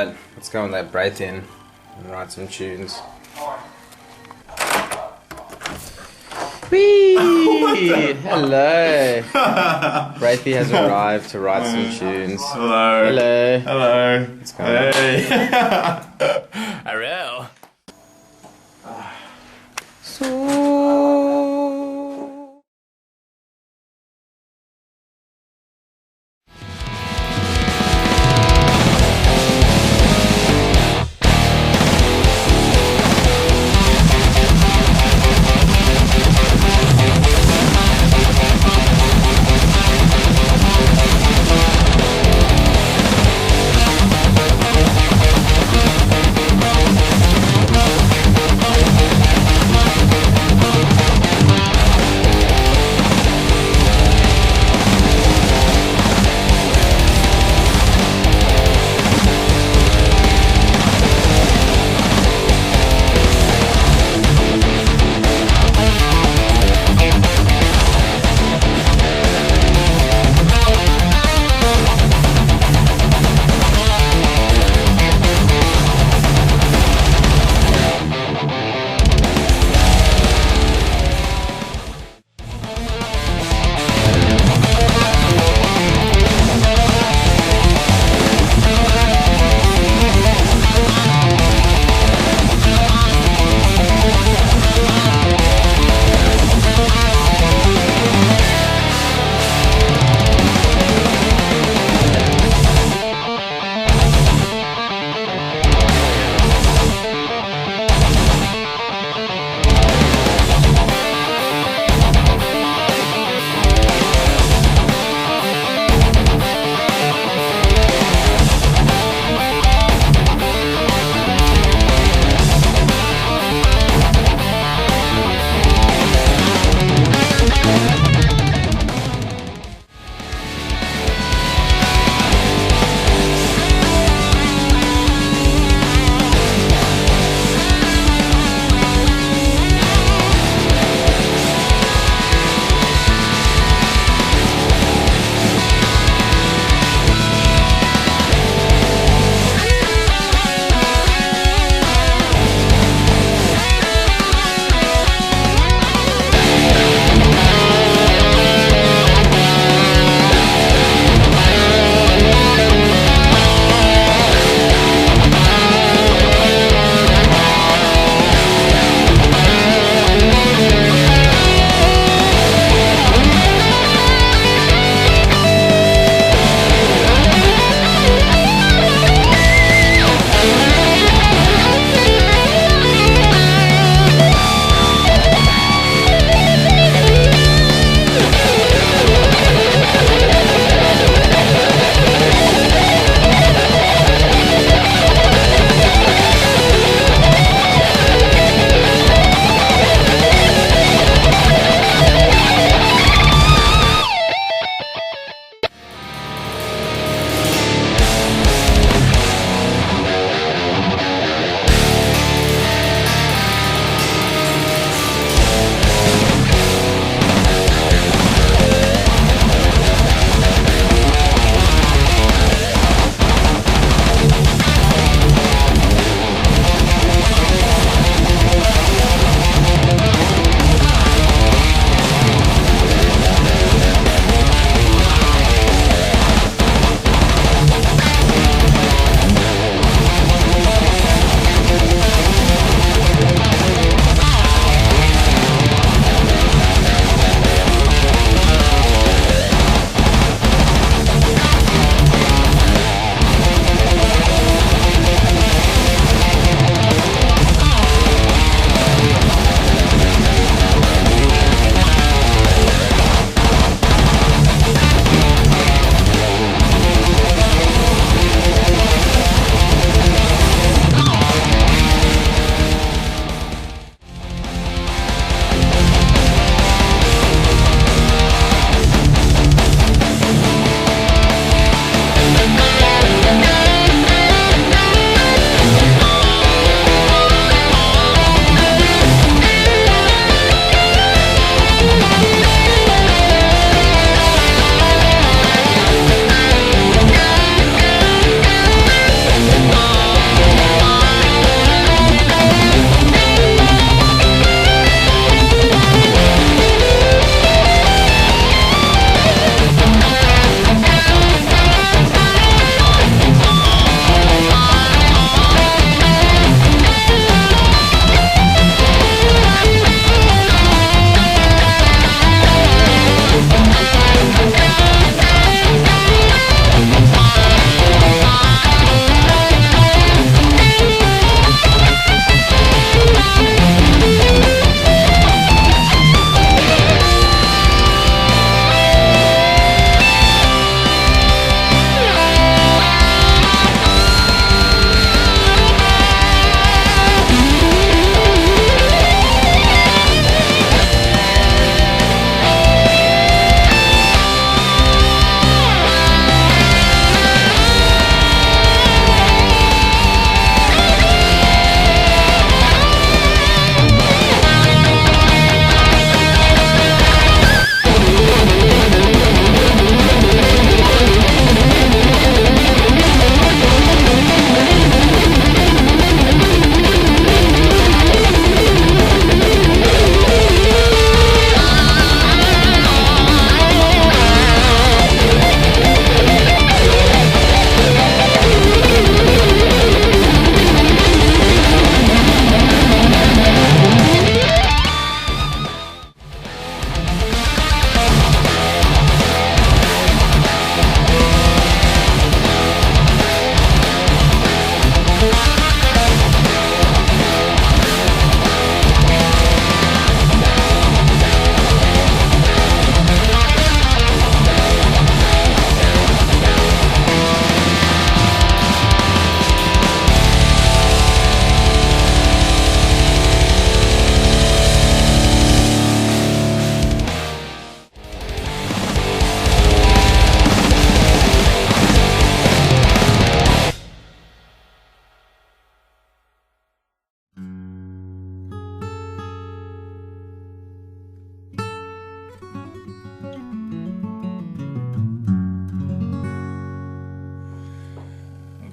Alright, let's go and let Braithe in and write some tunes. Whee! Hello! Braithe has arrived to write some tunes. Hello. Hello. Hello. What's going on? Hey. Hello.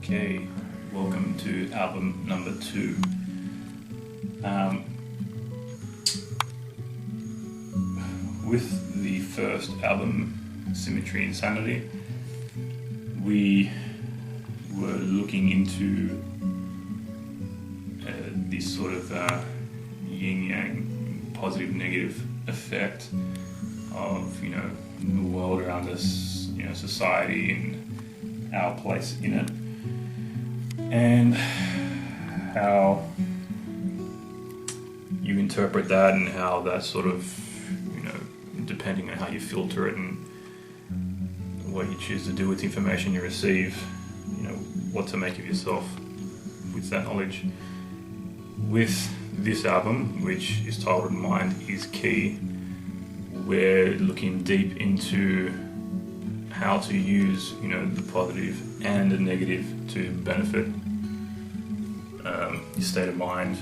Okay, welcome to album number 2. With the first album, Symmetry Insanity, we were looking into this sort of yin-yang, positive-negative effect of, the world around us, society and our place in it, and how you interpret that and how that sort of, depending on how you filter it and what you choose to do with the information you receive, what to make of yourself with that knowledge. With this album, which is titled Mind is Key, we're looking deep into how to use, the positive and the negative to benefit your state of mind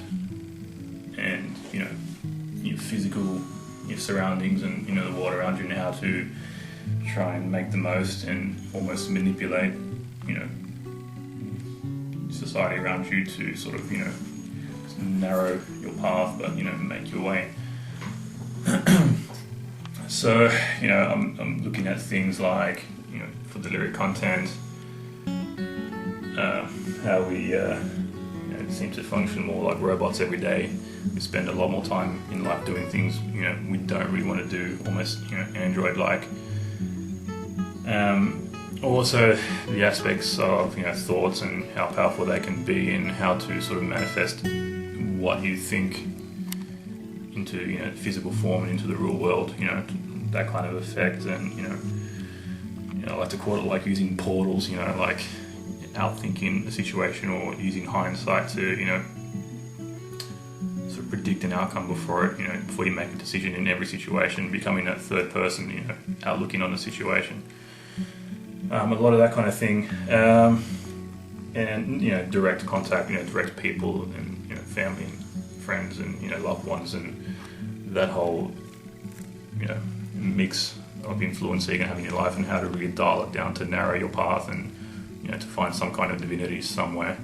and, your physical, your surroundings and, the world around you, and how to try and make the most and almost manipulate, society around you to sort of, narrow your path, but, make your way. So, I'm looking at things like, for the lyric content, how we seem to function more like robots every day. We spend a lot more time in life doing things, we don't really want to do, almost, Android-like. Also, the aspects of, thoughts and how powerful they can be, and how to sort of manifest what you think into, physical form and into the real world, that kind of effect. And, I like to call it like using portals, like outthinking a situation or using hindsight to, sort of predict an outcome before it, before you make a decision in every situation, becoming that third person, outlooking on the situation. A lot of that kind of thing. And, direct contact, direct people and, family and friends and, loved ones, and that whole, mix of influence that you can have in your life, and how to really dial it down to narrow your path and, to find some kind of divinity somewhere.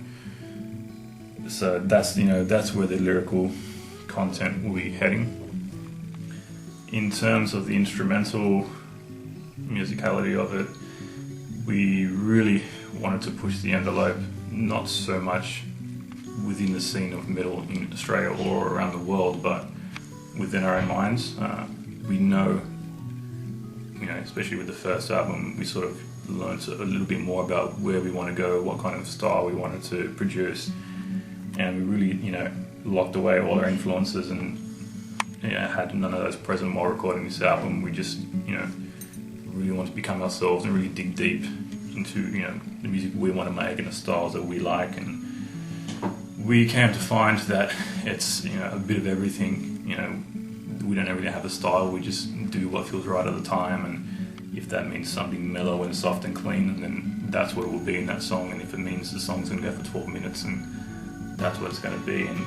So that's, that's where the lyrical content will be heading. In terms of the instrumental musicality of it, we really wanted to push the envelope, not so much within the scene of metal in Australia or around the world, but within our own minds. We know, especially with the first album, we sort of learned a little bit more about where we want to go, what kind of style we wanted to produce, and we really, locked away all our influences and had none of those present while recording this album. We just, really want to become ourselves and really dig deep into, the music we want to make and the styles that we like. And we came to find that it's, a bit of everything. We don't really have a style, we just do what feels right at the time, and if that means something mellow and soft and clean, then that's what it will be in that song. And if it means the song's going to go for 12 minutes, and that's what it's going to be. And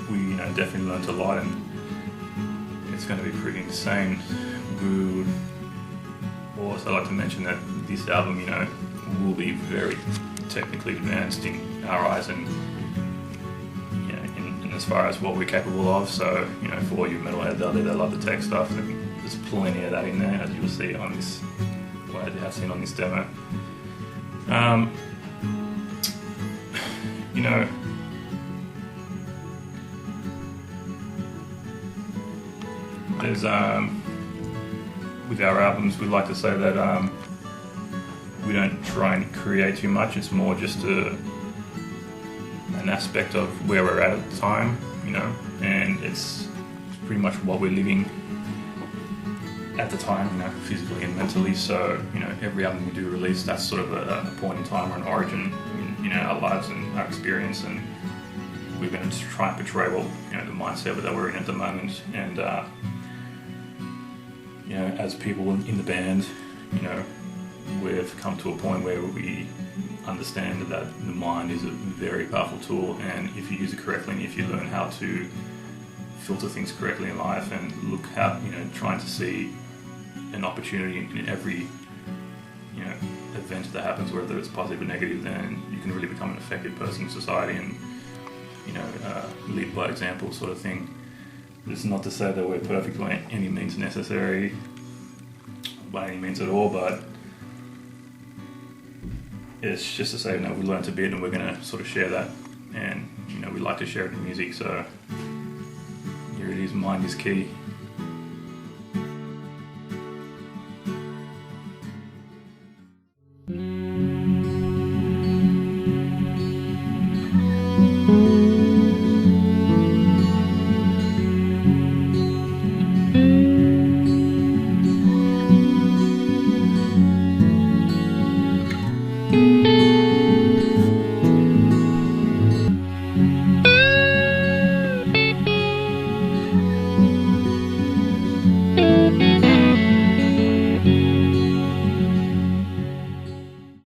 we, definitely learned a lot, and it's going to be pretty insane. We would also like to mention that this album, will be very technically advanced in our eyes, and in as far as what we're capable of. So, for all you metalheads out there that love the tech stuff, there's plenty of that in there, as you'll see on this, what I have seen on this demo. There's with our albums, we like to say that we don't try and create too much. It's more just an aspect of where we're at the time, and it's pretty much what we're living at the time, physically and mentally. So, every album we do release, that's sort of a point in time or an origin in our lives and our experience, and we're going to try and portray what, the mindset that we're in at the moment. And as people in the band, we've come to a point where we understand that the mind is a very powerful tool, and if you use it correctly, and if you learn how to filter things correctly in life and look how, trying to see an opportunity in every, event that happens, whether it's positive or negative, then you can really become an effective person in society and, you know, lead by example sort of thing. It's not to say that we're perfect by any means necessary, by any means at all, but it's just to say, you know, we learned a bit and we're going to sort of share that, and, you know, we like to share it in music, so here it is, mind is key.